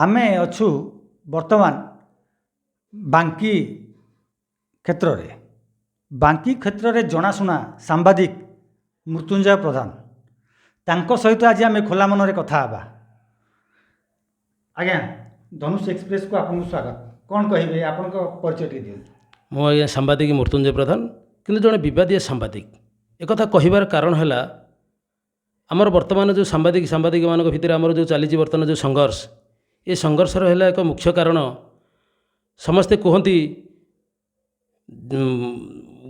आमे अछु वर्तमान बांकी क्षेत्र रे बांकी क्षेत्र रे जनाशुना सांबादिक मृत्युंजय प्रधान तांको सहित आज आम खोला मन रे कथा हबा। आज्ञा धनुष एक्सप्रेस को आपन स्वागत। कौन कहिबे आपन को परिचय टी दियो। मु आज्ञा सांबादिक मृत्युंजय प्रधान किंतु जड़े विवादीय सांबादिक एक कहबार कारण है आमर वर्तमान जो सांबादिक मान भितर आमर जो चली बर्तमान जो संघर्ष ये संघर्षर है एक मुख्य कारण समस्ते कहती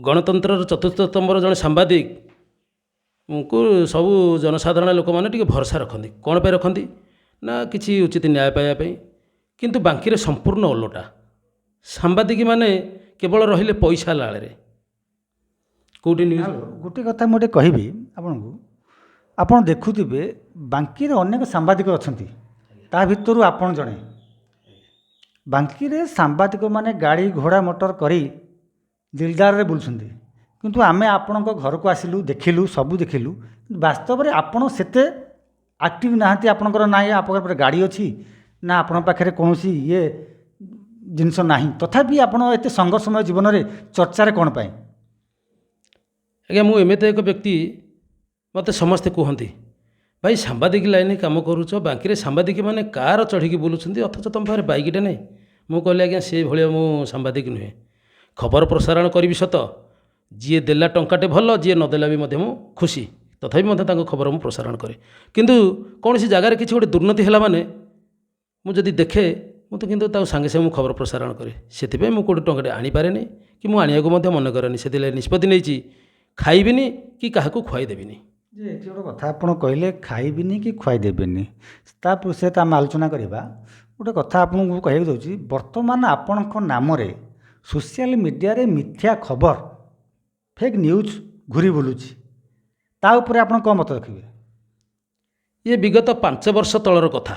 गणतंत्र चतुर्थ स्तंभर जड़े सांबादिक को सबू जनसाधारण लोक मैंने भरोसा रखती कौन पे रखती ना किसी उचित न्याय पाइबापी किंतु बाकी संपूर्ण ओलटा सांबादिक माने केवल रहिले पैसा लाड़े कौटी न्यूज गोटे कथा मुझे कहबी आपन को आपन देखुथिबे बांकी रे अनेक सांबादिक अछंती ता भितरु आपन जणे बांकी रे सांबादिक माने गाड़ी घोड़ा मोटर करी दिलदार रे बुलछंती किंतु आमे आपन को घर को आसिलु देखिलु सबु देखिलु वास्तव रे आपन सेते एक्टिव नाहंती आपनकर नाय आपन पर गाड़ी अछि ना आपन पाखरे कोनोसी ये जिनस नाही तथापि आपन एते संघर्षमय जीवन रे चर्चा रे कोन पाए। आज्ञा मु एमेते एक व्यक्ति मत समस्ते कहते भाई सांबादिक लाइन कम करुच बाकी सांबादिक मैंने कार चढ़ी बुलूँ अथच तुम पाखे बैकटे नहीं मु कहली आज्ञा से भाया मु सांबादिक नुहे खबर प्रसारण करी सत जी देला टंकाटे भल जी नदेला भी मु खुशी तथापि मत खबर मु प्रसारण करे किंतु कौन सी जगार किसी गोटे दुर्नीति है माने मुझे देखे मुझे किंतु सांगे सागे खबर प्रसारण करे से मुझे टंकाटे आनीपारे कि मुझे मन करे से निष्पत्ति नहीं खाइबिनी कि क्या खुआई देविनी जे एठी गोटे कथा आपण कहले खाइबिनी कि खुआई देबेनी ता विषय आम आलोचना करवा। गोटे कथा आपको कहूँ दूसरी बर्तमान आपण नाम सोशल मीडिया रे मिथ्या खबर फेक न्यूज घूरी बुलूची ता उपरे आपण कौन मत रखिए। ये विगत 5 वर्ष तलर कथा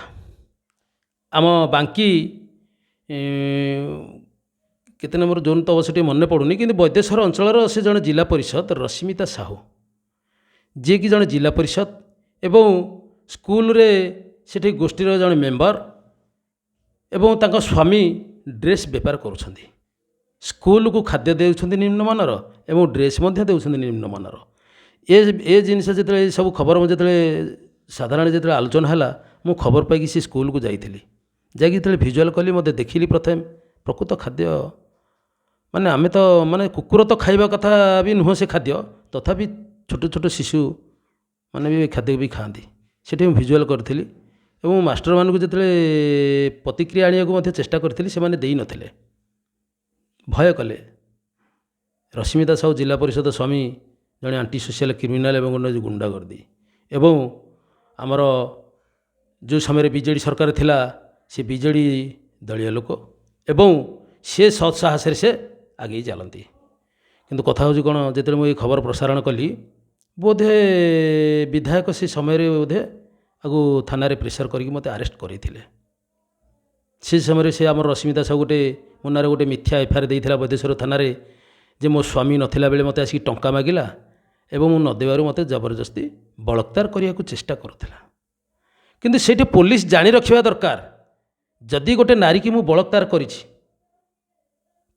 आम बांकी केते नंबर जोन तो अवश्य मन पड़ूनी कि वैदेश्वर अंचल से जड़े जिला परिषद रश्मिता साहू जी कि जड़े जिला परिषद एवं स्कूल रे सेठी गोष्ठीर जड़े मेंबर एवं तांको स्वामी ड्रेस बेपार करुछंती स्कूल को खाद्य देउछंती निम्नमानर एवं ड्रेस मध्य देउछंती निम्नमानर ए जिनिस जिते सब खबर जिते साधारण जिते आलोचना है मु खबर पाई से स्कूल को जाइली जाकि भिजुआल कली मत देखिली प्रथम प्रकृत खाद्य माने आमे तो माने कुकुर तो खाइबा कथा भी नुह से खाद्य तथापि छोट छोट शिशु माने भी खाद्य भी खाती से भिजुआल करी और मास्टर मानक जो प्रतिक्रिया आने को चेष्टा करी से देई नथिले भय कले। रश्मिता साहू जिला परिषद स्वामी जड़े आंटी सोशल क्रिमिनाल एवं गुंडागर्दी एवं आमर जो समय बीजेडी सरकार थिला से बीजेडी दलीय लोक एवं से सत्साहस से आगे चलती किंतु कथा हूँ कौन जो मुझे खबर प्रसारण कली बोधे विधायक से समय बोधे आगु थाना रे प्रेसर करके मत अरेस्ट करते से समय से आम रश्मिता साहू गोटे मुनारे गोटे मिथ्या एफआईआर देइथिला वैदेश्वर थाना रे जे मो स्वामी नथिला बेले मते आसिक टंका मागिला एवं मु नदेबारु मते जबरदस्ती बलात्कार करिया को चेष्टा करुथिला किंतु सेठी पुलिस जानी रखिबा दरकार जदि गोटे नारी की मु बलात्कार करिछि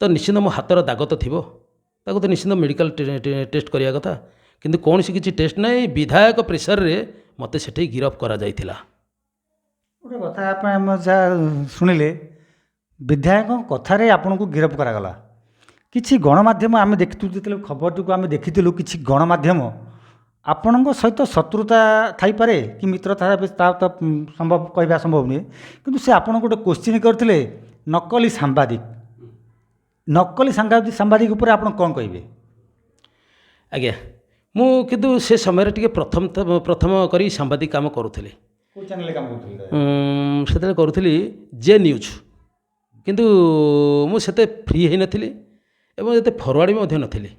तो निश्चित मो हाथर दाग तो थी ताको तो निश्चित मेडिकल टेस्ट करिया कथा किंतु कौन सी किसी टेस्ट नहीं विधायक प्रेसर रे मते सेठी गिरफ करा जाइथिला। गोटे कथा आप शुणिले विधायक कथार आपन को गिरफ करागला किसी गणमाध्यम आम देखु जो खबर टी आम देखी किसी गणमाध्यम आपण सहित शत्रुता थाईपे कि मित्रता तो संभव कहवा संभव नुहे किंतु से आपन गोटे क्वेश्चन करते नकली सांबादिक उपर आप कौन कहे। आज्ञा मु किंतु से समय टिके प्रथम करी सांबादिक काम करुଥିଲି से करुଥିଲି जे न्यूज किंतु मु सेते फ्री है नथिली एवं जेते फरवर्ड भी मध्य नथिली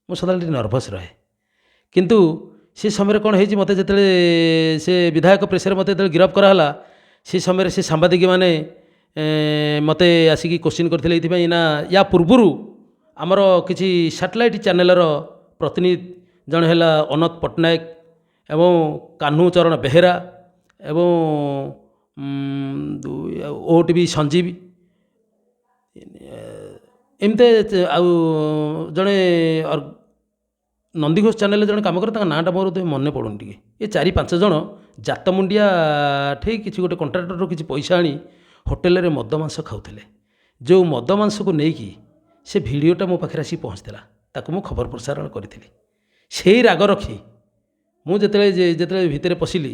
मु सदाले नर्भस रहे किंतु से समय कौन है मत जो से विधायक प्रेसर मत गिरफ कराला से समय से सांबादिक माने मते आसिकी क्वेश्चन करते ना या पूर्वर आमर किसी सैटेलाइट चैनलर प्रतिनिधि जड़े है अनंत पट्टनायक एवं कान्हू चरण बेहेरा एवं ଦୁଇ ଆଉ OTV ସଞ୍ଜୀବ, ଏମିତି ଆଉ ଜଣେ ନନ୍ଦିଘୋଷ ଚ୍ୟାନେଲରେ ଜଣେ କାମ କରେ, ତାଙ୍କ ନାଁଟା ମୋର ତ ମନେ ପଡ଼ୁନି ଟିକେ। ଏ 4-5 ଜଣ ଜାତମୁଣ୍ଡିଆ ଠିକ୍ କିଛି ଗୋଟେ କଣ୍ଟ୍ରାକ୍ଟରରୁ କିଛି ପଇସା ଆଣି ହୋଟେଲରେ ମଦ ମାଂସ ଖାଉଥିଲେ। ଯେଉଁ ମଦ ମାଂସକୁ ନେଇକି ସେ ଭିଡ଼ିଓଟା ମୋ ପାଖରେ ଆସିକି ପହଞ୍ଚିଥିଲା, ତାକୁ ମୁଁ ଖବର ପ୍ରସାରଣ କରିଥିଲି। ସେଇ ରାଗ ରଖି ମୁଁ ଯେତେବେଳେ ଭିତରେ ପଶିଲି,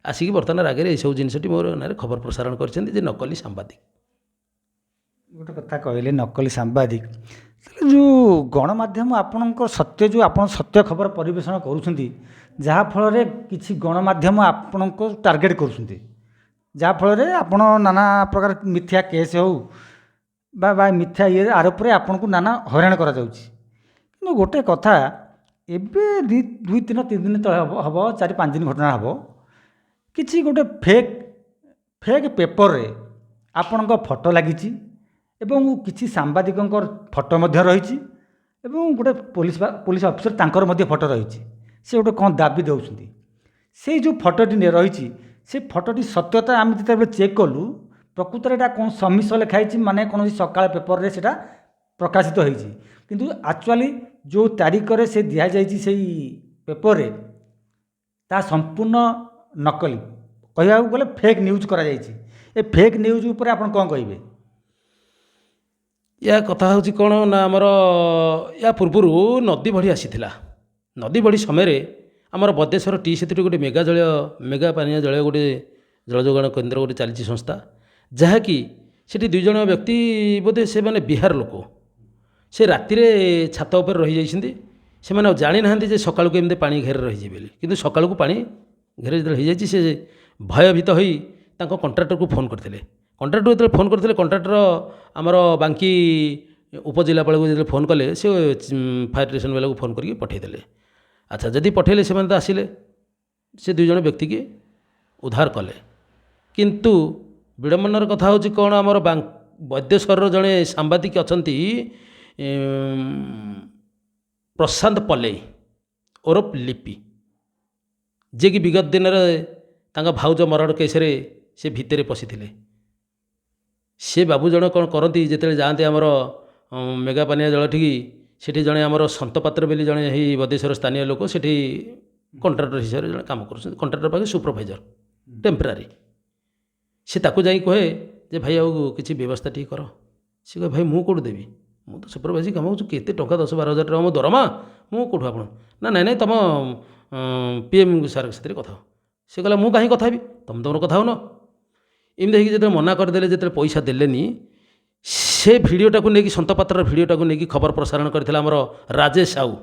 ଆସିକି ବର୍ତ୍ତମାନ ରାଗରେ ଏଇସବୁ ଜିନିଷଟି ମୋର ନାଁରେ ଖବର ପ୍ରସାରଣ କରିଛନ୍ତି ଯେ ନକଲି ସାମ୍ବାଦିକ। ଗୋଟେ କଥା କହିଲେ ନକଲି ସାମ୍ବାଦିକ, ଯେଉଁ ଗଣମାଧ୍ୟମ ଆପଣଙ୍କ ସତ୍ୟ, ଯେଉଁ ଆପଣ ସତ୍ୟ ଖବର ପରିବେଷଣ କରୁଛନ୍ତି, ଯାହାଫଳରେ କିଛି ଗଣମାଧ୍ୟମ ଆପଣଙ୍କୁ ଟାର୍ଗେଟ୍ କରୁଛନ୍ତି, ଯାହାଫଳରେ ଆପଣ ନାନା ପ୍ରକାର ମିଥ୍ୟା କେସ୍ ହେଉ ବା ମିଥ୍ୟା ଆରୋପରେ ଆପଣଙ୍କୁ ନାନା ହଇରାଣ କରାଯାଉଛି। କିନ୍ତୁ ଗୋଟେ କଥା, ଏବେ 2-3 ଦିନ ତଳେ ହେବ 4-5 ଦିନ ଘଟଣା ହେବ, କିଛି ଗୋଟେ ଫେକ୍ ପେପରରେ ଆପଣଙ୍କ ଫଟୋ ଲାଗିଛି ଏବଂ କିଛି ସାମ୍ବାଦିକଙ୍କ ଫଟୋ ମଧ୍ୟ ରହିଛି ଏବଂ ଗୋଟେ ପୋଲିସ ଅଫିସର ତାଙ୍କର ମଧ୍ୟ ଫଟୋ ରହିଛି। ସେ ଗୋଟେ କ'ଣ ଦାବି ଦେଉଛନ୍ତି। ସେଇ ଯେଉଁ ଫଟୋଟି ରହିଛି, ସେ ଫଟୋଟି ସତ୍ୟତା ଆମେ ଯେତେବେଳେ ଚେକ୍ କଲୁ, ପ୍ରକୃତରେ ଏଇଟା କ'ଣ ସମିଷ ଲେଖା ହେଇଛି, ମାନେ କୌଣସି ସକାଳ ପେପରରେ ସେଇଟା ପ୍ରକାଶିତ ହେଇଛି। କିନ୍ତୁ ଆକ୍ଚୁଆଲି ଯେଉଁ ତାରିଖରେ ସେ ଦିଆଯାଇଛି ସେଇ ପେପରରେ, ତାହା ସମ୍ପୂର୍ଣ୍ଣ ନକଲି, କହିବାକୁ ଗଲେ ଫେକ୍ ନ୍ୟୁଜ୍ କରାଯାଇଛି। ଏ ଫେକ୍ ନ୍ୟୁଜ୍ ଉପରେ ଆପଣ କ'ଣ କହିବେ? ୟା କଥା ହେଉଛି କ'ଣ ନା, ଆମର ୟା ପୂର୍ବରୁ ନଦୀ ବଢ଼ି ଆସିଥିଲା। ନଦୀ ବଢ଼ି ସମୟରେ ଆମର ବଦେଶ୍ୱର ଟି ସେତୁରେ ଗୋଟେ ମେଗା ପାନୀୟ ଜଳ ଗୋଟେ ଜଳ ଯୋଗାଣ କେନ୍ଦ୍ର ଗୋଟେ ଚାଲିଛି ସଂସ୍ଥା, ଯାହାକି ସେଠି 2 ଜଣ ବ୍ୟକ୍ତି, ବୋଧେ ସେମାନେ ବିହାର ଲୋକ, ସେ ରାତିରେ ଛାତ ଉପରେ ରହିଯାଇଛନ୍ତି। ସେମାନେ ଆଉ ଜାଣିନାହାନ୍ତି ଯେ ସକାଳକୁ ଏମିତି ପାଣି ଘେରେ ରହିଛି ବୋଲି, କିନ୍ତୁ ସକାଳକୁ ପାଣି ଘେରେ ଯେତେବେଳେ ହୋଇଯାଇଛି, ସେ ଭୟଭୀତ ହୋଇ ତାଙ୍କ କଣ୍ଟ୍ରାକ୍ଟରକୁ ଫୋନ୍ କରିଥିଲେ। କଣ୍ଟ୍ରାକ୍ଟର ଯେତେବେଳେ ଫୋନ୍ କରିଥିଲେ, କଣ୍ଟ୍ରାକ୍ଟର ଆମର ବାଙ୍କି ଉପଜିଲ୍ଲାପାଳକୁ ଯେତେବେଳେ ଫୋନ୍ କଲେ, ସେ ଫାୟାର ଷ୍ଟେସନ ବାଲାକୁ ଫୋନ୍ କରିକି ପଠାଇଦେଲେ। ଆଚ୍ଛା, ଯଦି ପଠାଇଲେ, ସେମାନେ ତ ଆସିଲେ, ସେ 2 ଜଣ ବ୍ୟକ୍ତିକି ଉଦ୍ଧାର କଲେ। କିନ୍ତୁ ବିଡ଼ମ୍ବନାର କଥା ହେଉଛି କ'ଣ, ଆମର ବୈଦ୍ୟେଶ୍ୱରର ଜଣେ ସାମ୍ବାଦିକ ଅଛନ୍ତି, ପ୍ରଶାନ୍ତ ପଲେଇ ଓରଫ ଲିପି, ଯିଏକି ବିଗତ ଦିନରେ ତାଙ୍କ ଭାଉଜ ମରଣ କେସ୍ରେ ସେ ଭିତରେ ପଶିଥିଲେ। ସେ ବାବୁ ଜଣେ କ'ଣ କରନ୍ତି, ଯେତେବେଳେ ଯାଆନ୍ତି ଆମର ମେଗା ପାନୀୟ ଜଳଠିକି, ସେଠି ଜଣେ ଆମର ସନ୍ତପାତ୍ର ବୋଲି ଜଣେ ଏହି ବଦେଶ୍ୱର ସ୍ଥାନୀୟ ଲୋକ ସେଠି କଣ୍ଟ୍ରାକ୍ଟର ହିସାବରେ ଜଣେ କାମ କରୁଛନ୍ତି, କଣ୍ଟ୍ରାକ୍ଟର ପାଖରେ ସୁପରଭାଇଜର ଟେମ୍ପରାରୀ। ସେ ତାକୁ ଯାଇ କହେ ଯେ ଭାଇ ଆଉ କିଛି ବ୍ୟବସ୍ଥା ଟିକେ କର। ସେ କହେ ଭାଇ ମୁଁ କେଉଁଠୁ ଦେବି, ମୁଁ ତ ସୁପରଭାଇଜର କାମ କରୁଛୁ, କେତେ ଟଙ୍କା 10-12 ହଜାର ଟଙ୍କା ମୋ ଦରମା, ମୁଁ କେଉଁଠୁ ଆପଣ ନା ନାଇଁ ତମ PM ସାର୍ଙ୍କ ସାଥିରେ କଥା ହୁଅ। ସେ କହିଲା ମୁଁ କାହିଁ କଥା ହେବି, ତମର କଥା ହେଉନ। ଏମିତି ହେଇକି ଯେତେବେଳେ ମନା କରିଦେଲେ, ଯେତେବେଳେ ପଇସା ଦେଲେନି, ସେ ଭିଡ଼ିଓଟାକୁ ନେଇକି ସନ୍ତପାତ୍ରର ଭିଡ଼ିଓଟାକୁ ନେଇକି ଖବର ପ୍ରସାରଣ କରିଥିଲା ଆମର ରାଜେଶ ସାହୁ।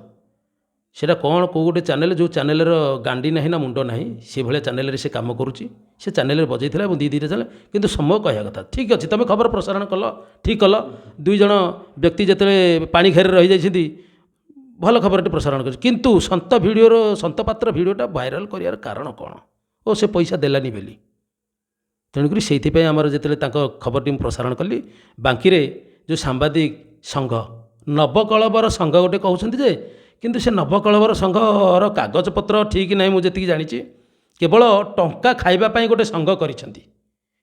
ସେଇଟା କ'ଣ କେଉଁ ଗୋଟେ ଚ୍ୟାନେଲ୍, ଯେଉଁ ଚ୍ୟାନେଲର ଗାଣ୍ଡି ନାହିଁ ନା ମୁଣ୍ଡ ନାହିଁ, ସେଭଳିଆ ଚ୍ୟାନେଲରେ ସେ କାମ କରୁଛି। ସେ ଚ୍ୟାନେଲରେ ବଜେଇଥିଲା ଏବଂ 2-2ଟା ଚ୍ୟାନେଲ, କିନ୍ତୁ ସମୟ କହିବା କଥା ଠିକ୍ ଅଛି, ତୁମେ ଖବର ପ୍ରସାରଣ କଲ, ଠିକ୍ କଲ। 2 ଜଣ ବ୍ୟକ୍ତି ଯେତେବେଳେ ପାଣି ଘେରରେ ରହିଯାଇଛନ୍ତି, ଭଲ ଖବରଟି ପ୍ରସାରଣ କରିଛି। କିନ୍ତୁ ସନ୍ତପାତ୍ର ଭିଡ଼ିଓଟା ଭାଇରାଲ କରିବାର କାରଣ କ'ଣ? ଓ ସେ ପଇସା ଦେଲାନି ବୋଲି। ତେଣୁକରି ସେଇଥିପାଇଁ ଆମର ଯେତେବେଳେ ତାଙ୍କ ଖବରଟି ମୁଁ ପ୍ରସାରଣ କଲି, ବାଙ୍କିରେ ଯେଉଁ ସାମ୍ବାଦିକ ସଂଘ, ନବକଳବର ସଂଘ ଗୋଟେ କହୁଛନ୍ତି ଯେ, କିନ୍ତୁ ସେ ନବକଳବର ସଂଘର କାଗଜପତ୍ର ଠିକ୍ ନାହିଁ। ମୁଁ ଯେତିକି ଜାଣିଛି, କେବଳ ଟଙ୍କା ଖାଇବା ପାଇଁ ଗୋଟେ ସଂଘ କରିଛନ୍ତି।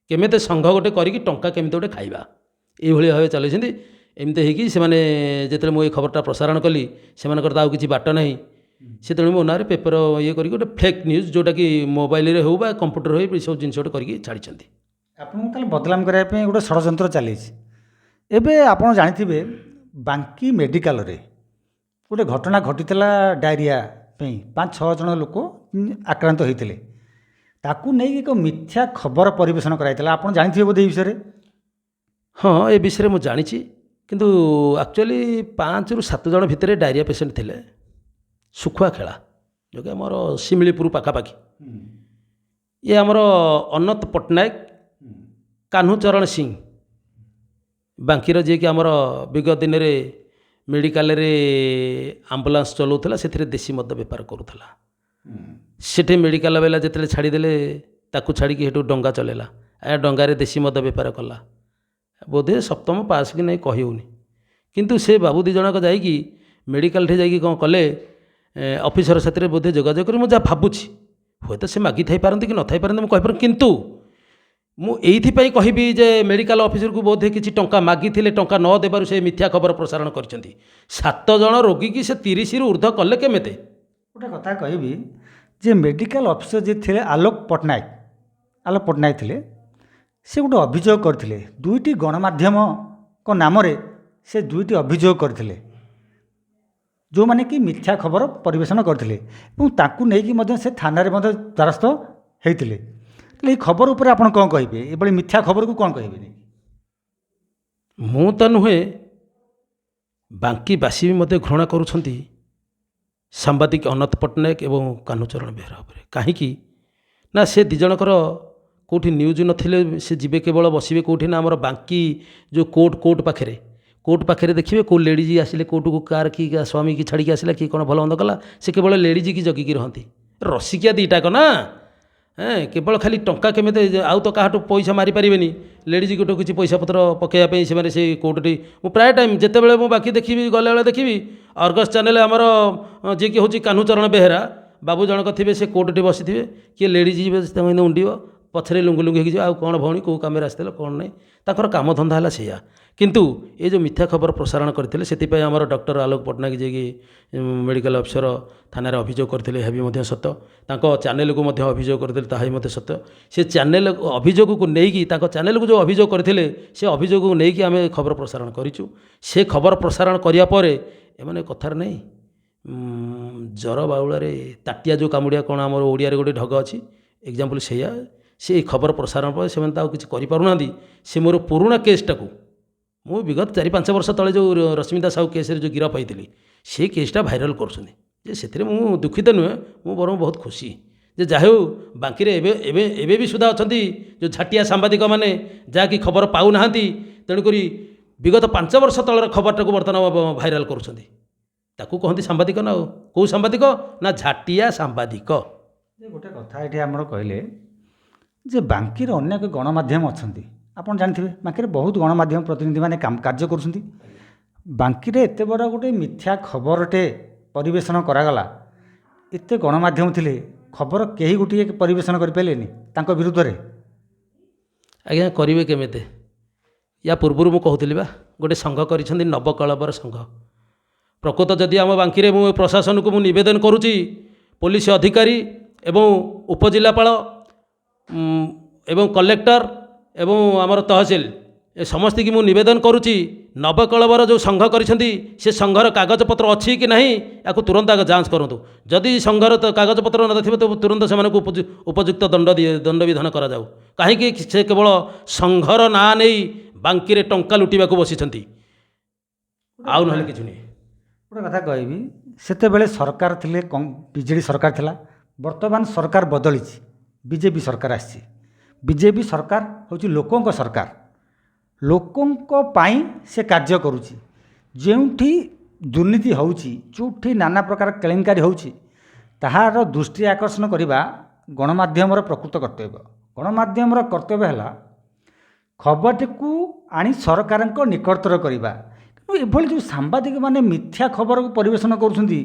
କେମିତି ସଂଘ ଗୋଟେ କରିକି ଟଙ୍କା କେମିତି ଗୋଟେ ଖାଇବା, ଏଇଭଳି ଭାବେ ଚାଲିଛନ୍ତି। ଏମିତି ହେଇକି ସେମାନେ ଯେତେବେଳେ ମୁଁ ଏଇ ଖବରଟା ପ୍ରସାରଣ କଲି, ସେମାନଙ୍କର ତ ଆଉ କିଛି ବାଟ ନାହିଁ, ସେତେବେଳେ ମୋ ନାଁରେ ପେପର କରିକି ଗୋଟେ ଫେକ୍ ନ୍ୟୁଜ୍, ଯେଉଁଟାକି ମୋବାଇଲରେ ହେଉ ବା କମ୍ପ୍ୟୁଟର ହେଉ, ଏସବୁ ଜିନିଷ ଗୋଟେ କରିକି ଛାଡ଼ିଛନ୍ତି। ଆପଣଙ୍କୁ ତାହେଲେ ବଦନାମ କରିବା ପାଇଁ ଗୋଟେ ଷଡ଼ଯନ୍ତ୍ର ଚାଲିଛି। ଏବେ ଆପଣ ଜାଣିଥିବେ, ବାଙ୍କି ମେଡ଼ିକାଲରେ ଗୋଟେ ଘଟଣା ଘଟିଥିଲା, ଡାଇରିଆ ପାଇଁ 5-6 ଜଣ ଲୋକ ଆକ୍ରାନ୍ତ ହୋଇଥିଲେ। ତାକୁ ନେଇକି ଏକ ମିଥ୍ୟା ଖବର ପରିବେଷଣ କରାଯାଇଥିଲା, ଆପଣ ଜାଣିଥିବେ ବୋଧେ ଏ ବିଷୟରେ? ହଁ, ଏ ବିଷୟରେ ମୁଁ ଜାଣିଛି। କିନ୍ତୁ ଆକ୍ଚୁଆଲି 5-7 ଜଣ ଭିତରେ ଡାଇରିଆ ପେସେଣ୍ଟ ଥିଲେ। ଶୁଖୁଆ ଖେଳା, ଯେଉଁକି ଆମର ଶିମିଳିପୁର ପାଖାପାଖି। ଇଏ ଆମର ଅନନ୍ତ ପଟ୍ଟନାୟକ, କାହ୍ନୁଚରଣ ସିଂ, ବାଙ୍କିର, ଯିଏକି ଆମର ବିଗତ ଦିନରେ ମେଡ଼ିକାଲରେ ଆମ୍ବୁଲାନ୍ସ ଚଲାଉଥିଲା, ସେଥିରେ ଦେଶୀ ମଦ ବେପାର କରୁଥିଲା। ସେଠି ମେଡ଼ିକାଲ ବାଲା ଯେତେବେଳେ ଛାଡ଼ିଦେଲେ, ତାକୁ ଛାଡ଼ିକି ସେଠୁ ଡଙ୍ଗା ଚଲାଇଲା, ଡଙ୍ଗାରେ ଦେଶୀ ମଦ ବେପାର କଲା। ବୋଧେ 7ମ ପାସ୍ କି ନାହିଁ କହିହେଉନି। କିନ୍ତୁ ସେ ବାବୁ 2 ଜଣକ ଯାଇକି ମେଡ଼ିକାଲଠି ଯାଇକି କ'ଣ କଲେ, ଅଫିସର ସାଥିରେ ବୋଧେ ଯୋଗାଯୋଗ କରି, ମୁଁ ଯାହା ଭାବୁଛି, ହୁଏତ ସେ ମାଗିଥାଇପାରନ୍ତି କି ନଥାଇପାରନ୍ତି, ମୁଁ କହିପାରୁନି। କିନ୍ତୁ ମୁଁ ଏଇଥିପାଇଁ କହିବି ଯେ ମେଡ଼ିକାଲ ଅଫିସରକୁ ବୋଧେ କିଛି ଟଙ୍କା ମାଗିଥିଲେ, ଟଙ୍କା ନ ଦେବାରୁ ସେ ମିଥ୍ୟା ଖବର ପ୍ରସାରଣ କରିଛନ୍ତି। 7 ଜଣ ରୋଗୀକି ସେ 30ରୁ ଉର୍ଦ୍ଧ୍ୱ କଲେ କେମିତି? ଗୋଟେ କଥା କହିବି ଯେ ମେଡ଼ିକାଲ ଅଫିସର ଯିଏ ଥିଲେ ଆଲୋକ ପଟ୍ଟନାୟକ ଥିଲେ, ସେ ଗୋଟେ ଅଭିଯୋଗ କରିଥିଲେ। 2ଟି ଗଣମାଧ୍ୟମଙ୍କ ନାମରେ ସେ 2ଟି ଅଭିଯୋଗ କରିଥିଲେ, ଯେଉଁମାନେ କି ମିଥ୍ୟା ଖବର ପରିବେଷଣ କରିଥିଲେ ଏବଂ ତାକୁ ନେଇକି ମଧ୍ୟ ସେ ଥାନାରେ ମଧ୍ୟ ଦ୍ୱାରସ୍ଥ ହୋଇଥିଲେ। ତାହେଲେ ଏହି ଖବର ଉପରେ ଆପଣ କ'ଣ କହିବେ? ଏଭଳି ମିଥ୍ୟା ଖବରକୁ କ'ଣ କହିବେନି? ମୁଁ ତ ନୁହେଁ, ବାଙ୍କୀବାସୀ ବି ମୋତେ ଘୃଣା କରୁଛନ୍ତି ସାମ୍ବାଦିକ ଅନନ୍ତ ପଟ୍ଟନାୟକ ଏବଂ କାହ୍ନୁଚରଣ ବେହେରା ଉପରେ। କାହିଁକି ନା ସେ ଦୁଇ ଜଣଙ୍କର କେଉଁଠି ନ୍ୟୁଜ୍ ନଥିଲେ ସେ ଯିବେ କେବଳ ବସିବେ କେଉଁଠି ନା ଆମର ବାଙ୍କୀ ଯେଉଁ କୋର୍ଟ ପାଖରେ ଦେଖିବେ କେଉଁ ଲେଡ଼ିଜ୍ ଆସିଲେ କୋର୍ଟକୁ, କାହାର କି ସ୍ୱାମୀ କି ଛାଡ଼ିକି ଆସିଲା, କି କ'ଣ ଭଲ ମନ୍ଦ କଲା, ସେ କେବଳ ଲେଡ଼ିଜ୍ କି ଜଗିକି ରହନ୍ତି। ରସିକିଆ ଦୁଇଟାକ ନା, କେବଳ ଖାଲି ଟଙ୍କା କେମିତି, ଆଉ ତ କାହାଠୁ ପଇସା ମାରିପାରିବେନି। ଲେଡ଼ିଜ୍ ଗୋଟୁ କିଛି ପଇସା ପତ୍ର ପକାଇବା ପାଇଁ ସେମାନେ ସେ କୋର୍ଟଟି, ମୁଁ ପ୍ରାୟ ଟାଇମ୍ ଯେତେବେଳେ ମୁଁ ବାକି ଦେଖିବି, ଗଲାବେଳେ ଦେଖିବି ଅର୍ଗସ୍ ଚ୍ୟାନେଲ୍ ଆମର ଯିଏକି ହେଉଛି କାହ୍ନୁଚରଣ ବେହେରା ବାବୁ ଜଣକ ଥିବେ, ସେ କୋର୍ଟଟି ବସିଥିବେ, କିଏ ଲେଡ଼ିଜ୍ ଯିବେ ତାଙ୍କୁ ଉଣ୍ଡିବ, ପଛରେ ଲୁଙ୍ଗୁ ହେଇକି ଯିବ, ଆଉ କ'ଣ ଭଉଣୀ କେଉଁ କାମରେ ଆସିଥିଲ କ'ଣ ନାହିଁ, ତାଙ୍କର କାମଧନ୍ଦା ହେଲା ସେଇଆ। କିନ୍ତୁ ଏ ଯେଉଁ ମିଥ୍ୟା ଖବର ପ୍ରସାରଣ କରିଥିଲେ, ସେଥିପାଇଁ ଆମର ଡକ୍ଟର ଆଲୋକ ପଟ୍ଟନାୟକ ଯିଏକି ମେଡ଼ିକାଲ ଅଫିସର ଥାନାରେ ଅଭିଯୋଗ କରିଥିଲେ, ଏହା ବି ମଧ୍ୟ ସତ। ତାଙ୍କ ଚ୍ୟାନେଲକୁ ମଧ୍ୟ ଅଭିଯୋଗ କରିଥିଲେ, ତାହା ବି ମଧ୍ୟ ସତ। ସେ ଚ୍ୟାନେଲ ଅଭିଯୋଗକୁ ନେଇକି, ତାଙ୍କ ଚ୍ୟାନେଲକୁ ଯେଉଁ ଅଭିଯୋଗ କରିଥିଲେ, ସେ ଅଭିଯୋଗକୁ ନେଇକି ଆମେ ଖବର ପ୍ରସାରଣ କରିଛୁ। ସେ ଖବର ପ୍ରସାରଣ କରିବା ପରେ ଏମାନେ କଥାରେ ନାହିଁ, ଜର ବାଉଳାରେ ତାଟିଆ ଯେଉଁ କାମୁଡ଼ିଆ, କ'ଣ ଆମର ଓଡ଼ିଆରେ ଗୋଟେ ଢଗ ଅଛି, ଏକ୍ଜାମ୍ପଲ୍ ସେଇଆ। ସେ ଖବର ପ୍ରସାରଣ ପରେ ସେମାନେ ତ ଆଉ କିଛି କରିପାରୁନାହାନ୍ତି। ସେ ମୋର ପୁରୁଣା କେସ୍ଟାକୁ, ମୁଁ ବିଗତ 4-5 ବର୍ଷ ତଳେ ଯେଉଁ ରଶ୍ମିତା ସାହୁ କେସ୍ରେ ଯେଉଁ ଗିରଫ ହୋଇଥିଲି, ସେ କେସ୍ଟା ଭାଇରାଲ୍ କରୁଛନ୍ତି। ଯେ ସେଥିରେ ମୁଁ ଦୁଃଖିତ ନୁହେଁ, ମୁଁ ବରଂ ବହୁତ ଖୁସି ଯେ ଯାହା ହେଉ ବାଙ୍କୀରେ ଏବେ ବି ସୁଦ୍ଧା ଅଛନ୍ତି ଯେଉଁ ଝାଟିଆ ସାମ୍ବାଦିକମାନେ, ଯାହାକି ଖବର ପାଉନାହାନ୍ତି, ତେଣୁକରି ବିଗତ 5 ବର୍ଷ ତଳର ଖବରଟାକୁ ବର୍ତ୍ତମାନ ଭାଇରାଲ୍ କରୁଛନ୍ତି। ତାକୁ କହନ୍ତି ସାମ୍ବାଦିକ ନା, ଆଉ କେଉଁ ସାମ୍ବାଦିକ ନା ଝାଟିଆ ସାମ୍ବାଦିକ। ଗୋଟେ କଥା ଏଠି ଆମର କହିଲେ ଯେ ବାଙ୍କୀରେ ଅନେକ ଗଣମାଧ୍ୟମ ଅଛନ୍ତି, ଆପଣ ଜାଣିଥିବେ ବାଙ୍କୀରେ ବହୁତ ଗଣମାଧ୍ୟମ ପ୍ରତିନିଧିମାନେ କାର୍ଯ୍ୟ କରୁଛନ୍ତି। ବାଙ୍କୀରେ ଏତେ ବଡ଼ ଗୋଟେ ମିଥ୍ୟା ଖବରଟେ ପରିବେଷଣ କରାଗଲା, ଏତେ ଗଣମାଧ୍ୟମ ଥିଲେ, ଖବର କେହି ଗୋଟିଏ ପରିବେଷଣ କରିପାରିଲେନି ତାଙ୍କ ବିରୁଦ୍ଧରେ। ଆଜ୍ଞା କରିବେ କେମିତି? ୟା ପୂର୍ବରୁ ମୁଁ କହୁଥିଲି ବା, ଗୋଟେ ସଂଘ କରିଛନ୍ତି ନବକଳେବର ସଂଘ। ପ୍ରକୃତ ଯଦି ଆମ ବାଙ୍କୀରେ, ମୁଁ ପ୍ରଶାସନକୁ ମୁଁ ନିବେଦନ କରୁଛି, ପୋଲିସ ଅଧିକାରୀ ଏବଂ ଉପଜିଲ୍ଲାପାଳ ଏବଂ କଲେକ୍ଟର ଏବଂ ଆମର ତହସିଲ, ଏ ସମସ୍ତଙ୍କୁ ମୁଁ ନିବେଦନ କରୁଛି, ନବକଳେବର ଯେଉଁ ସଂଘ କରିଛନ୍ତି, ସେ ସଂଘର କାଗଜପତ୍ର ଅଛି କି ନାହିଁ, ୟାକୁ ତୁରନ୍ତ ଆଗ ଯାଞ୍ଚ କରନ୍ତୁ। ଯଦି ସଂଘର କାଗଜପତ୍ର ନଥିବ, ତେବେ ତୁରନ୍ତ ସେମାନଙ୍କୁ ଉପଯୁକ୍ତ ଦଣ୍ଡବିଧାନ କରାଯାଉ। କାହିଁକି ସେ କେବଳ ସଂଘର ନାଁ ନେଇ ବାଙ୍କୀରେ ଟଙ୍କା ଲୁଟିବାକୁ ବସିଛନ୍ତି, ଆଉ ନହେଲେ କିଛି ନୁହେଁ। ଗୋଟେ କଥା କହିବି, ସେତେବେଳେ ସରକାର ଥିଲେ, ବିଜେଡ଼ି ସରକାର ଥିଲା। ବର୍ତ୍ତମାନ ସରକାର ବଦଳିଛି, ବିଜେପି ସରକାର ଆସିଛି। ବିଜେପି ସରକାର ହେଉଛି ଲୋକଙ୍କ ସରକାର, ଲୋକଙ୍କ ପାଇଁ ସେ କାର୍ଯ୍ୟ କରୁଛି। ଯେଉଁଠି ଦୁର୍ନୀତି ହେଉଛି, ଯେଉଁଠି ନାନା ପ୍ରକାର କେଳେଙ୍କାରୀ ହେଉଛି, ତାହାର ଦୃଷ୍ଟି ଆକର୍ଷଣ କରିବା ଗଣମାଧ୍ୟମର ପ୍ରକୃତ କର୍ତ୍ତବ୍ୟ। ଗଣମାଧ୍ୟମର କର୍ତ୍ତବ୍ୟ ହେଲା ଖବରଟିକୁ ଆଣି ସରକାରଙ୍କ ନିକଟତର କରିବା। କିନ୍ତୁ ଏଭଳି ଯେଉଁ ସାମ୍ବାଦିକମାନେ ମିଥ୍ୟା ଖବରକୁ ପରିବେଷଣ କରୁଛନ୍ତି,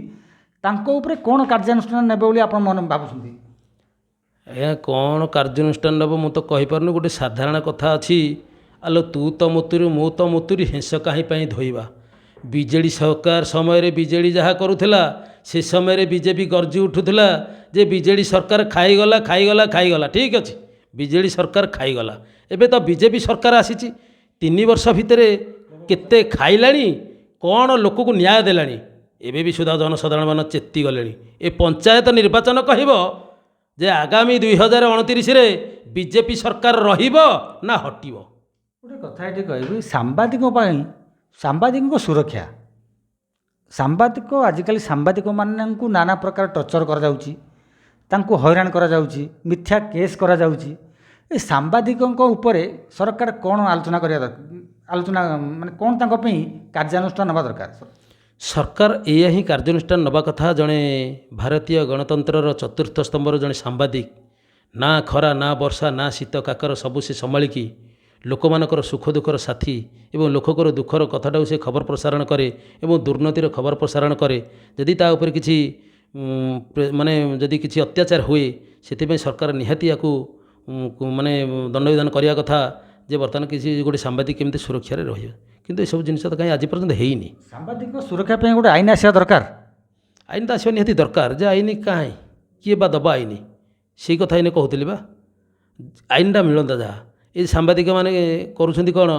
ତାଙ୍କ ଉପରେ କ'ଣ କାର୍ଯ୍ୟାନୁଷ୍ଠାନ ନେବେ ବୋଲି ଆପଣ ଭାବୁଛନ୍ତି? ଆଜ୍ଞା କ'ଣ କାର୍ଯ୍ୟାନୁଷ୍ଠାନ ନେବ ମୁଁ ତ କହିପାରୁନି। ଗୋଟେ ସାଧାରଣ କଥା ଅଛି, ଆଲୋ ତୁ ତ ମୁତୁରି ମୁଁ ତ ମୁତୁରି, ହେଁସ କାହିଁ ପାଇଁ ଧୋଇବା। ବିଜେଡ଼ି ସରକାର ସମୟରେ ବିଜେଡ଼ି ଯାହା କରୁଥିଲା, ସେ ସମୟରେ ବିଜେପି ଗର୍ଜି ଉଠୁଥିଲା ଯେ ବିଜେଡ଼ି ସରକାର ଖାଇଗଲା। ଠିକ୍ ଅଛି, ବିଜେଡ଼ି ସରକାର ଖାଇଗଲା। ଏବେ ତ ବିଜେପି ସରକାର ଆସିଛି, 3 ବର୍ଷ ଭିତରେ କେତେ ଖାଇଲାଣି, କ'ଣ ଲୋକକୁ ନ୍ୟାୟ ଦେଲାଣି। ଏବେ ବି ସୁଦ୍ଧା ଜନସାଧାରଣମାନେ ଚେତି ଗଲେଣି। ଏ ପଞ୍ଚାୟତ ନିର୍ବାଚନ କହିବ ଯେ ଆଗାମୀ 2029ରେ ବିଜେପି ସରକାର ରହିବ ନା ହଟିବ। ଗୋଟେ କଥା ଏଠି କହିବି, ସାମ୍ବାଦିକ ପାଇଁ, ସାମ୍ବାଦିକଙ୍କ ସୁରକ୍ଷା, ଆଜିକାଲି ସାମ୍ବାଦିକମାନଙ୍କୁ ନାନା ପ୍ରକାର ଟର୍ଚର କରାଯାଉଛି, ତାଙ୍କୁ ହଇରାଣ କରାଯାଉଛି, ମିଥ୍ୟା କେସ୍ କରାଯାଉଛି। ଏ ସାମ୍ବାଦିକଙ୍କ ଉପରେ ସରକାର କ'ଣ ଆଲୋଚନା ମାନେ କ'ଣ ତାଙ୍କ ପାଇଁ କାର୍ଯ୍ୟାନୁଷ୍ଠାନ ନେବା ଦରକାର? ସରକାର ଏଇଆ ହିଁ କାର୍ଯ୍ୟାନୁଷ୍ଠାନ ନେବା କଥା। ଜଣେ ଭାରତୀୟ ଗଣତନ୍ତ୍ରର ଚତୁର୍ଥ ସ୍ତମ୍ଭର ଜଣେ ସାମ୍ବାଦିକ, ନା ଖରା ନା ବର୍ଷା ନା ଶୀତ କାକର ସବୁ ସେ ସମ୍ଭାଳିକି ଲୋକମାନଙ୍କର ସୁଖ ଦୁଃଖର ସାଥୀ ଏବଂ ଲୋକଙ୍କର ଦୁଃଖର କଥାଟାକୁ ସେ ଖବର ପ୍ରସାରଣ କରେ ଏବଂ ଦୁର୍ନୀତିର ଖବର ପ୍ରସାରଣ କରେ। ଯଦି ତା ଉପରେ କିଛି ଯଦି କିଛି ଅତ୍ୟାଚାର ହୁଏ, ସେଥିପାଇଁ ସରକାର ନିହାତି ୟାକୁ ମାନେ ଦଣ୍ଡବିଧାନ କରିବା କଥା ଯେ ବର୍ତ୍ତମାନ କିଛି ଗୋଟେ ସାମ୍ବାଦିକ କେମିତି ସୁରକ୍ଷାରେ ରହିବ, କିନ୍ତୁ ଏସବୁ ଜିନିଷ ତ କାହିଁ ଆଜି ପର୍ଯ୍ୟନ୍ତ ହେଇନି। ସାମ୍ବାଦିକ ସୁରକ୍ଷା ପାଇଁ ଗୋଟେ ଆଇନ ଆସିବା ଦରକାର। ଆଇନ ତ ଆସିବା ନିହାତି ଦରକାର, ଯେ ଆଇନ କାହିଁ, କିଏ ବା ଦେବା ଆଇନ, ସେଇ କଥା ଏଇନେ କହୁଥିଲି ବା। ଆଇନଟା ମିଳନ୍ତା ଯାହା, ଏ ସାମ୍ବାଦିକମାନେ କରୁଛନ୍ତି କ'ଣ,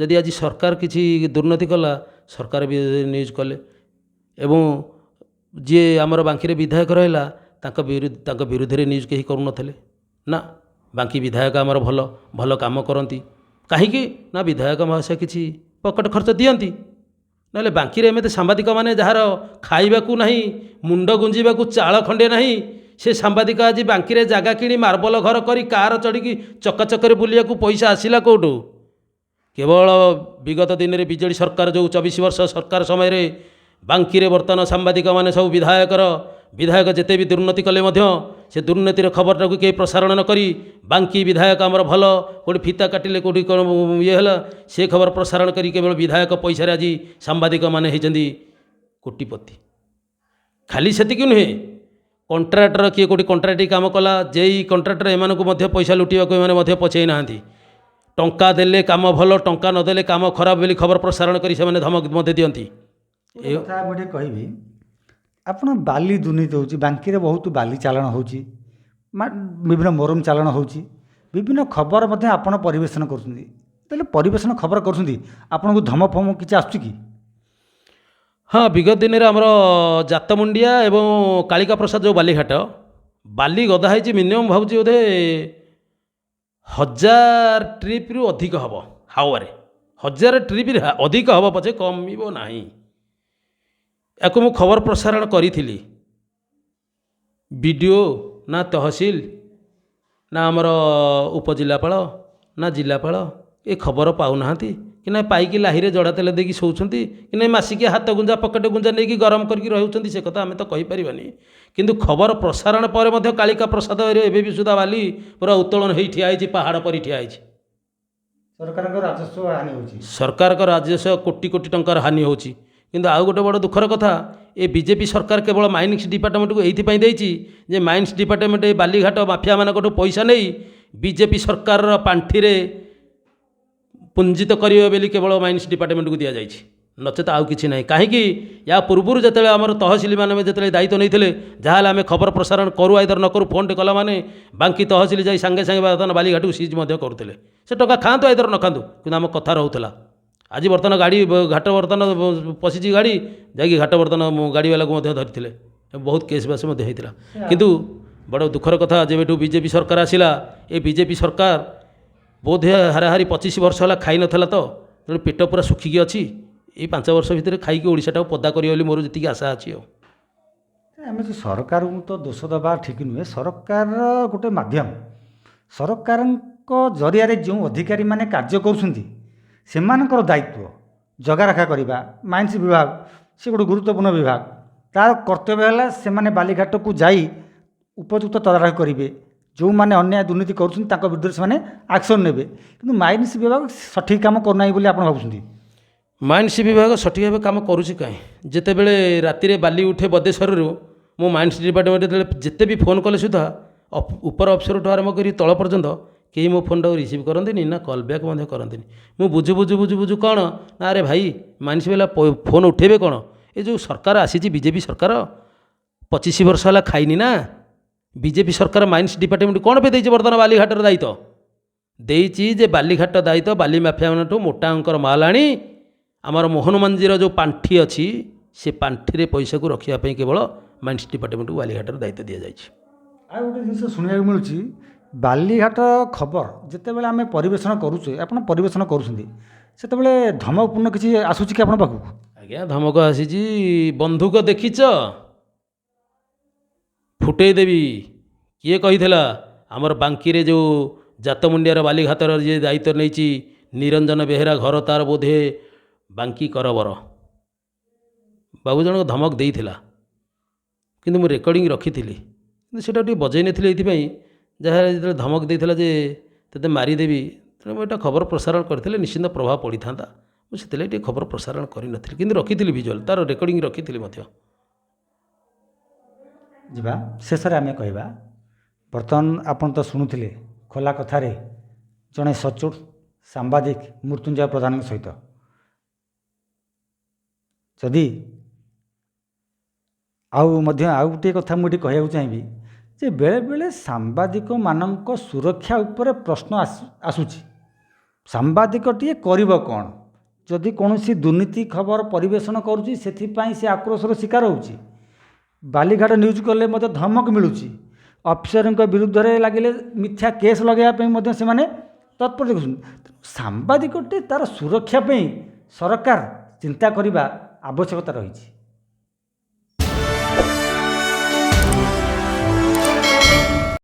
ଯଦି ଆଜି ସରକାର କିଛି ଦୁର୍ନୀତି କଲା ସରକାର ବି ନ୍ୟୁଜ୍ କଲେ, ଏବଂ ଯିଏ ଆମର ବାଙ୍କିରେ ବିଧାୟକ ରହିଲା ତାଙ୍କ ବିରୁଦ୍ଧରେ ନ୍ୟୁଜ୍ କେହି କରୁନଥିଲେ। ନା, ବାଙ୍କି ବିଧାୟକ ଆମର ଭଲ ଭଲ କାମ କରନ୍ତି, କାହିଁକି ନା ବିଧାୟକ ମହାଶୟ କିଛି ପକେଟ ଖର୍ଚ୍ଚ ଦିଅନ୍ତି। ନହେଲେ ବାଙ୍କିରେ ଏମିତି ସାମ୍ବାଦିକମାନେ ଯାହାର ଖାଇବାକୁ ନାହିଁ, ମୁଣ୍ଡ ଗୁଞ୍ଜିବାକୁ ଚାଳ ଖଣ୍ଡେ ନାହିଁ, ସେ ସାମ୍ବାଦିକ ଆଜି ବାଙ୍କିରେ ଜାଗା କିଣି ମାର୍ବଲ ଘର କରି କାର ଚଢ଼ିକି ଚକାଚକରେ ବୁଲିବାକୁ ପଇସା ଆସିଲା କେଉଁଠୁ? କେବଳ ବିଗତ ଦିନରେ ବିଜେଡ଼ି ସରକାର ଯେଉଁ 24 ବର୍ଷ ସରକାର ସମୟରେ ବାଙ୍କିରେ ବର୍ତ୍ତମାନ ସାମ୍ବାଦିକମାନେ ସବୁ ବିଧାୟକ ଯେତେ ବି ଦୁର୍ନୀତି କଲେ ମଧ୍ୟ ସେ ଦୁର୍ନୀତିର ଖବରଟାକୁ କେହି ପ୍ରସାରଣ ନ କରି ବାଙ୍କି ବିଧାୟକ ଆମର ଭଲ, କେଉଁଠି ଫିତା କାଟିଲେ କେଉଁଠି କ'ଣ ଇଏ ହେଲା ସେ ଖବର ପ୍ରସାରଣ କରି କେବଳ ବିଧାୟକ ପଇସାରେ ଆଜି ସାମ୍ବାଦିକମାନେ ହେଇଛନ୍ତି କୋଟିପତି। ଖାଲି ସେତିକି ନୁହେଁ, କଣ୍ଟ୍ରାକ୍ଟର କିଏ କେଉଁଠି କଣ୍ଟ୍ରାକ୍ଟ କାମ କଲା, ଯେଇ କଣ୍ଟ୍ରାକ୍ଟର ଏମାନଙ୍କୁ ମଧ୍ୟ ପଇସା ଲୁଟିବାକୁ ଏମାନେ ମଧ୍ୟ ପଛେଇ ନାହାନ୍ତି। ଟଙ୍କା ଦେଲେ କାମ ଭଲ, ଟଙ୍କା ନଦେଲେ କାମ ଖରାପ ବୋଲି ଖବର ପ୍ରସାରଣ କରି ସେମାନେ ଧମକ ମଧ୍ୟ ଦିଅନ୍ତି। ଏ କଥା ମୁଁ ଟିକେ କହିବି, ଆପଣ ବାଲି ଦୁର୍ନୀତି ହେଉଛି, ବାଙ୍କିରେ ବହୁତ ବାଲି ଚାଲାଣ ହେଉଛି, ବିଭିନ୍ନ ମରୁମ ଚାଲାଣ ହେଉଛି, ବିଭିନ୍ନ ଖବର ମଧ୍ୟ ଆପଣ ପରିବେଷଣ କରୁଛନ୍ତି। ତାହେଲେ ପରିବେଷଣ ଖବର କରୁଛନ୍ତି, ଆପଣଙ୍କୁ ଧମକ ଫମକ କିଛି ଆସୁଛି କି? ହଁ, ବିଗତ ଦିନରେ ଆମର ଜାତମୁଣ୍ଡିଆ ଏବଂ କାଳିକା ପ୍ରସାଦ ଯେଉଁ ବାଲିଘାଟ, ବାଲି ଗଦା ହେଇଛି ମିନିମମ୍ ଭାବୁଛି ବୋଧେ 1000 ଟ୍ରିପ୍ରୁ ଅଧିକ ହେବ। ହାୱାରେ 1000 ଟ୍ରିପ୍ରେ ଅଧିକ ହେବ ପଛେ କମିବ ନାହିଁ। ୟାକୁ ମୁଁ ଖବର ପ୍ରସାରଣ କରିଥିଲି, ବିଡ଼ିଓ ନା ତହସିଲ ନା ଆମର ଉପଜିଲ୍ଲାପାଳ ନା ଜିଲ୍ଲାପାଳ ଏ ଖବର ପାଉନାହାନ୍ତି କି ନାହିଁ, ପାଇକି ଲାହିରେ ଜଡ଼ା ତେଲ ଦେଇକି ଶୋଉଛନ୍ତି କି ନାହିଁ, ମାସିକିଆ ହାତ ଗୁଞ୍ଜା ପକେଟ ଗୁଞ୍ଜା ନେଇକି ଗରମ କରିକି ରହୁଛନ୍ତି, ସେ କଥା ଆମେ ତ କହିପାରିବାନି। କିନ୍ତୁ ଖବର ପ୍ରସାରଣ ପରେ ମଧ୍ୟ କାଳିକା ପ୍ରସାଦରେ ଏବେ ବି ସୁଦ୍ଧା ବାଲି ପୁରା ଉତ୍ତୋଳନ ହେଇ ଠିଆ ହେଇଛି, ପାହାଡ଼ ପରି ଠିଆ ହେଇଛି। ସରକାରଙ୍କ ରାଜସ୍ୱ ହାନି ହେଉଛି, ସରକାରଙ୍କ ରାଜସ୍ୱ କୋଟି କୋଟି ଟଙ୍କାର ହାନି ହେଉଛି। କିନ୍ତୁ ଆଉ ଗୋଟେ ବଡ଼ ଦୁଃଖର କଥା, ଏ ବିଜେପି ସରକାର କେବଳ ମାଇନିଂସ ଡିପାର୍ଟମେଣ୍ଟକୁ ଏଇଥିପାଇଁ ଦେଇଛି ଯେ ମାଇନିଂସ ଡିପାର୍ଟମେଣ୍ଟ ଏ ବାଲିଘାଟ ମାଫିଆମାନଙ୍କଠୁ ପଇସା ନେଇ ବିଜେପି ସରକାରର ପାଣ୍ଠିରେ ପୁଞ୍ଜିତ କରିବେ ବୋଲି କେବଳ ମାଇନିଂସ ଡିପାର୍ଟମେଣ୍ଟକୁ ଦିଆଯାଇଛି, ନଚେତ ଆଉ କିଛି ନାହିଁ। କାହିଁକି, ୟା ପୂର୍ବରୁ ଯେତେବେଳେ ଆମର ତହସିଲମାନେ ଯେତେବେଳେ ଦାୟିତ୍ୱ ନେଇଥିଲେ, ଯାହାହେଲେ ଆମେ ଖବର ପ୍ରସାରଣ କରୁ ଆଇଦର ନ କରୁ, ଫୋନ୍ଟେ କଲା ମାନେ ବାଙ୍କି ତହସିଲ ଯାଇ ସାଙ୍ଗେ ସାଙ୍ଗେ ବର୍ତ୍ତମାନ ବାଲିଘାଟକୁ ସିଜ୍ ମଧ୍ୟ କରୁଥିଲେ। ସେ ଟଙ୍କା ଖାଆନ୍ତୁ ଆଇଦର ନ ଖାଆନ୍ତୁ, କିନ୍ତୁ ଆମ କଥା ରହୁଥିଲା। ଆଜି ବର୍ତ୍ତମାନ ଗାଡ଼ି ଘାଟ ବର୍ତ୍ତମାନ ପଶିଛି, ଗାଡ଼ି ଯାଇକି ଘାଟ ବର୍ତ୍ତମାନ ଗାଡ଼ିବାଲାକୁ ମଧ୍ୟ ଧରିଥିଲେ, ବହୁତ କେସ୍ ବାସ୍ ମଧ୍ୟ ହେଇଥିଲା। କିନ୍ତୁ ବଡ଼ ଦୁଃଖର କଥା, ଯେବେଠୁ ବିଜେପି ସରକାର ଆସିଲା, ଏ ବିଜେପି ସରକାର ବୋଧହୁଏ ହାରାହାରି 25 ବର୍ଷ ହେଲା ଖାଇନଥିଲା, ତ ତେଣୁ ପେଟ ପୁରା ଶୁଖିକି ଅଛି। ଏଇ 5 ବର୍ଷ ଭିତରେ ଖାଇକି ଓଡ଼ିଶାଟାକୁ ପଦା କରିବ ବୋଲି ମୋର ଯେତିକି ଆଶା ଅଛି। ଆଉ ଆମେ ଯେ ସରକାରଙ୍କୁ ତ ଦୋଷ ଦେବା ଠିକ୍ ନୁହେଁ, ସରକାରର ଗୋଟେ ମାଧ୍ୟମ, ସରକାରଙ୍କ ଜରିଆରେ ଯେଉଁ ଅଧିକାରୀମାନେ କାର୍ଯ୍ୟ କରୁଛନ୍ତି ସେମାନଙ୍କର ଦାୟିତ୍ୱ ଜଗା ରଖା କରିବା। ମାଇନ୍ସ ବିଭାଗ ସେ ଗୋଟେ ଗୁରୁତ୍ୱପୂର୍ଣ୍ଣ ବିଭାଗ, ତା'ର କର୍ତ୍ତବ୍ୟ ହେଲା ସେମାନେ ବାଲିଘାଟକୁ ଯାଇ ଉପଯୁକ୍ତ ତଦାରଖ କରିବେ, ଯେଉଁମାନେ ଅନ୍ୟାୟ ଦୁର୍ନୀତି କରୁଛନ୍ତି ତାଙ୍କ ବିରୁଦ୍ଧରେ ସେମାନେ ଆକ୍ସନ୍ ନେବେ। କିନ୍ତୁ ମାଇନ୍ସ ବିଭାଗ ସଠିକ୍ କାମ କରୁନାହିଁ ବୋଲି ଆପଣ ଭାବୁଛନ୍ତି? ମାଇନ୍ସ ବିଭାଗ ସଠିକ୍ ଭାବେ କାମ କରୁଛି କାହିଁ? ଯେତେବେଳେ ରାତିରେ ବାଲି ଉଠେ ବଦେଶ୍ୱରରୁ, ମୁଁ ମାଇନ୍ସ ଡିପାର୍ଟମେଣ୍ଟ ଯେତେବେଳେ ଯେତେ ବି ଫୋନ୍ କଲେ ସୁଦ୍ଧା ଉପର ଅଫିସରଠୁ ଆରମ୍ଭ କରି ତଳ ପର୍ଯ୍ୟନ୍ତ କେହି ମୋ ଫୋନ୍ଟାକୁ ରିସିଭ୍ କରନ୍ତିନି, ନା କଲ୍ ବ୍ୟାକ୍ ମଧ୍ୟ କରନ୍ତିନି। ମୁଁ ବୁଝୁ କ'ଣ ନା, ଆରେ ଭାଇ ମାଇନ୍ସ ବାଲା ଫୋନ୍ ଉଠେଇବେ କ'ଣ? ଏ ଯେଉଁ ସରକାର ଆସିଛି ବିଜେପି ସରକାର 25 ବର୍ଷ ହେଲା ଖାଇନି ନା। ବିଜେପି ସରକାର ମାଇନ୍ସ ଡିପାର୍ଟମେଣ୍ଟ କ'ଣ ପାଇଁ ଦେଇଛି? ବର୍ତ୍ତମାନ ବାଲିଘାଟର ଦାୟିତ୍ୱ ଦେଇଛି ଯେ ବାଲିଘାଟ ଦାୟିତ୍ୱ ବାଲି ମାଫିଆମାନଠୁ ମୋଟା ଅଙ୍କର ମାଲ ଆଣି ଆମର ମୋହନ ମାଝୀର ଯେଉଁ ପାଣ୍ଠି ଅଛି ସେ ପାଣ୍ଠିରେ ପଇସାକୁ ରଖିବା ପାଇଁ କେବଳ ମାଇନ୍ସ ଡିପାର୍ଟମେଣ୍ଟକୁ ବାଲିଘାଟର ଦାୟିତ୍ୱ ଦିଆଯାଇଛି। ଆଉ ଗୋଟେ ଜିନିଷ ଶୁଣିବାକୁ ମିଳୁଛି, ବାଲିଘାଟ ଖବର ଯେତେବେଳେ ଆମେ ପରିବେଷଣ କରୁଛେ, ଆପଣ ପରିବେଷଣ କରୁଛନ୍ତି, ସେତେବେଳେ ଧମକପୂର୍ଣ୍ଣ କିଛି ଆସୁଛି କି ଆପଣଙ୍କ ପାଖକୁ? ଆଜ୍ଞା, ଧମକ ଆସିଛି। ବନ୍ଧୁକ ଦେଖିଛ? ଫୁଟେଇ ଦେବି। କିଏ କହିଥିଲା? ଆମର ବାଙ୍କିରେ ଯେଉଁ ଜାତମୁଣ୍ଡିଆର ବାଲିଘାଟର ଯିଏ ଦାୟିତ୍ୱ ନେଇଛି ନିରଞ୍ଜନ ବେହେରା, ଘର ତାର ବୋଧେ ବାଙ୍କି କରବର, ବାବୁ ଜଣକ ଧମକ ଦେଇଥିଲା, କିନ୍ତୁ ମୁଁ ରେକର୍ଡ଼ିଂ ରଖିଥିଲି, କିନ୍ତୁ ସେଇଟା ଟିକେ ବଜେଇ ନଥିଲି ଏଇଥିପାଇଁ, ଯାହା ଯେତେବେଳେ ଧମକ ଦେଇଥିଲା ଯେ ତୋତେ ମାରିଦେବି, ତେଣୁ ମୁଁ ଏଇଟା ଖବର ପ୍ରସାରଣ କରିଥିଲେ ନିଶ୍ଚିନ୍ତ ପ୍ରଭାବ ପଡ଼ିଥାନ୍ତା। ମୁଁ ସେଥିଲାଗି ଟିକେ ଖବର ପ୍ରସାରଣ କରିନଥିଲି, କିନ୍ତୁ ରଖିଥିଲି ଭିଜୁଆଲ୍, ତା'ର ରେକର୍ଡ଼ିଂ ରଖିଥିଲି ମଧ୍ୟ। ଯିବା ଶେଷରେ ଆମେ କହିବା, ବର୍ତ୍ତମାନ ଆପଣ ତ ଶୁଣୁଥିଲେ ଖୋଲା କଥାରେ ଜଣେ ସଚୋଟ ସାମ୍ବାଦିକ ମୃତ୍ୟୁଞ୍ଜୟ ପ୍ରଧାନଙ୍କ ସହିତ ଯଦି ଆଉ ମଧ୍ୟ ଆଉ ଗୋଟିଏ କଥା ମୁଁ ଏଠି କହିବାକୁ ଚାହିଁବି ଯେ ବେଳେବେଳେ ସାମ୍ବାଦିକମାନଙ୍କ ସୁରକ୍ଷା ଉପରେ ପ୍ରଶ୍ନ ଆସୁଛି। ସାମ୍ବାଦିକଟିଏ କରିବ କ'ଣ ଯଦି କୌଣସି ଦୁର୍ନୀତି ଖବର ପରିବେଷଣ କରୁଛି, ସେଥିପାଇଁ ସେ ଆକ୍ରୋଶର ଶିକାର ହେଉଛି। ବାଲିଘାଟ ନ୍ୟୁଜ୍ କଲେ ମଧ୍ୟ ଧମକ ମିଳୁଛି। ଅଫିସରଙ୍କ ବିରୁଦ୍ଧରେ ଲାଗିଲେ ମିଥ୍ୟା କେସ୍ ଲଗାଇବା ପାଇଁ ମଧ୍ୟ ସେମାନେ ତତ୍ପର ଦେଖୁଛନ୍ତି। ସାମ୍ବାଦିକଟି ତା'ର ସୁରକ୍ଷା ପାଇଁ ସରକାର ଚିନ୍ତା କରିବା ଆବଶ୍ୟକତା ରହିଛି।